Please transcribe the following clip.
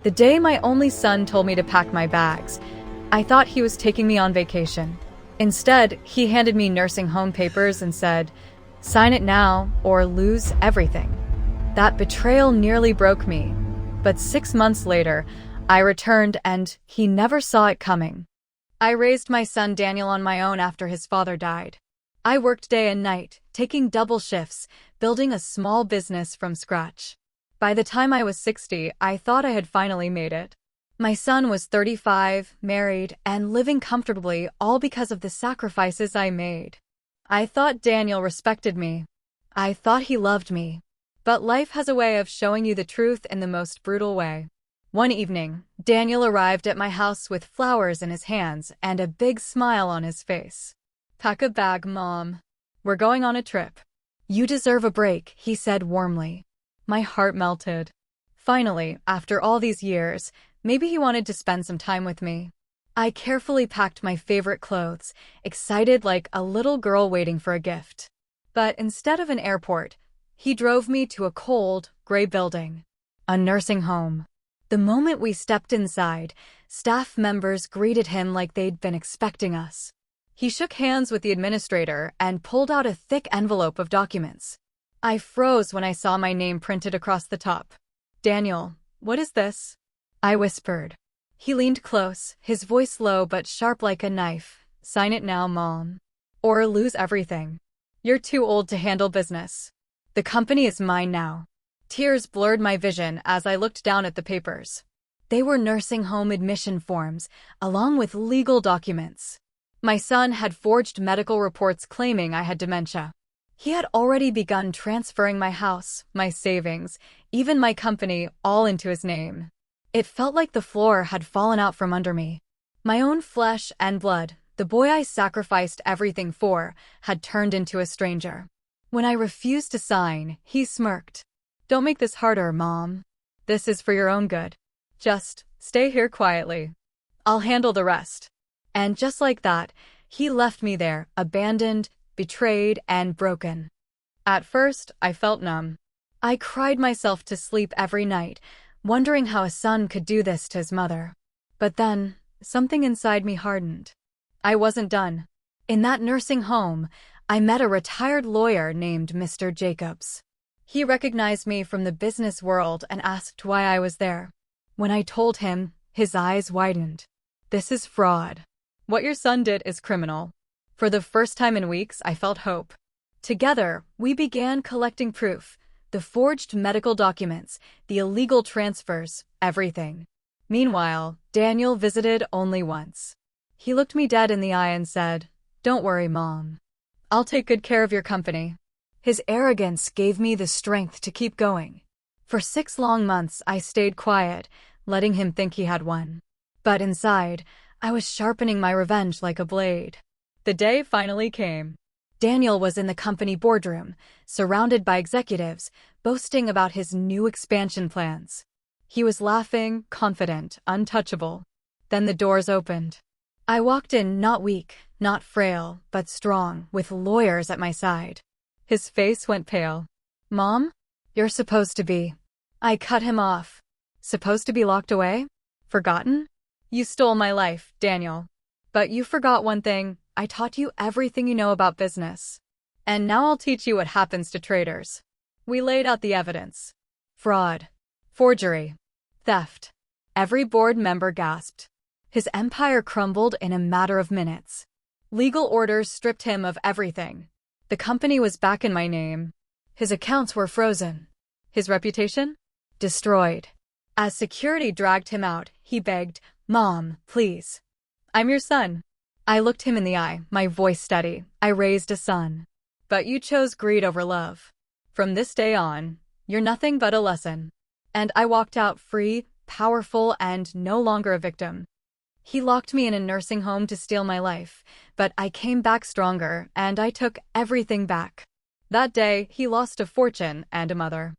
The day my only son told me to pack my bags, I thought he was taking me on vacation. Instead, he handed me nursing home papers and said, "Sign it now or lose everything." That betrayal nearly broke me. But 6 months later, I returned and he never saw it coming. I raised my son Daniel on my own after his father died. I worked day and night, taking double shifts, building a small business from scratch. By the time I was 60, I thought I had finally made it. My son was 35, married, and living comfortably, all because of the sacrifices I made. I thought Daniel respected me. I thought he loved me. But life has a way of showing you the truth in the most brutal way. One evening, Daniel arrived at my house with flowers in his hands and a big smile on his face. "Pack a bag, Mom. We're going on a trip." "You deserve a break," he said warmly. My heart melted. Finally, after all these years, maybe he wanted to spend some time with me. I carefully packed my favorite clothes, excited like a little girl waiting for a gift. But instead of an airport, he drove me to a cold, gray building. A nursing home. The moment we stepped inside, staff members greeted him like they'd been expecting us. He shook hands with the administrator and pulled out a thick envelope of documents. I froze when I saw my name printed across the top. "Daniel, what is this?" I whispered. He leaned close, his voice low but sharp like a knife. "Sign it now, Mom. Or lose everything. You're too old to handle business. The company is mine now." Tears blurred my vision as I looked down at the papers. They were nursing home admission forms, along with legal documents. My son had forged medical reports claiming I had dementia. He had already begun transferring my house, my savings, even my company, all into his name. It felt like the floor had fallen out from under me. My own flesh and blood, the boy I sacrificed everything for, had turned into a stranger. When I refused to sign, he smirked. "Don't make this harder, Mom. This is for your own good. Just stay here quietly. I'll handle the rest." And just like that, he left me there, abandoned, betrayed, and broken. At first, I felt numb. I cried myself to sleep every night, wondering how a son could do this to his mother. But then, something inside me hardened. I wasn't done. In that nursing home, I met a retired lawyer named Mr. Jacobs. He recognized me from the business world and asked why I was there. When I told him, his eyes widened. "This is fraud. What your son did is criminal." For the first time in weeks, I felt hope. Together, we began collecting proof, the forged medical documents, the illegal transfers, everything. Meanwhile, Daniel visited only once. He looked me dead in the eye and said, "Don't worry, Mom. I'll take good care of your company." His arrogance gave me the strength to keep going. For 6 long months, I stayed quiet, letting him think he had won. But inside, I was sharpening my revenge like a blade. The day finally came. Daniel was in the company boardroom, surrounded by executives, boasting about his new expansion plans. He was laughing, confident, untouchable. Then the doors opened. I walked in not weak, not frail, but strong, with lawyers at my side. His face went pale. "Mom, you're supposed to be..." I cut him off. "Supposed to be locked away? Forgotten? You stole my life, Daniel. But you forgot one thing. I taught you everything you know about business. And now I'll teach you what happens to traitors." We laid out the evidence. Fraud. Forgery. Theft. Every board member gasped. His empire crumbled in a matter of minutes. Legal orders stripped him of everything. The company was back in my name. His accounts were frozen. His reputation? Destroyed. As security dragged him out, he begged, "Mom, please. I'm your son." I looked him in the eye, my voice steady. "I raised a son. But you chose greed over love. From this day on, you're nothing but a lesson." And I walked out free, powerful, and no longer a victim. He locked me in a nursing home to steal my life, but I came back stronger, and I took everything back. That day, he lost a fortune and a mother.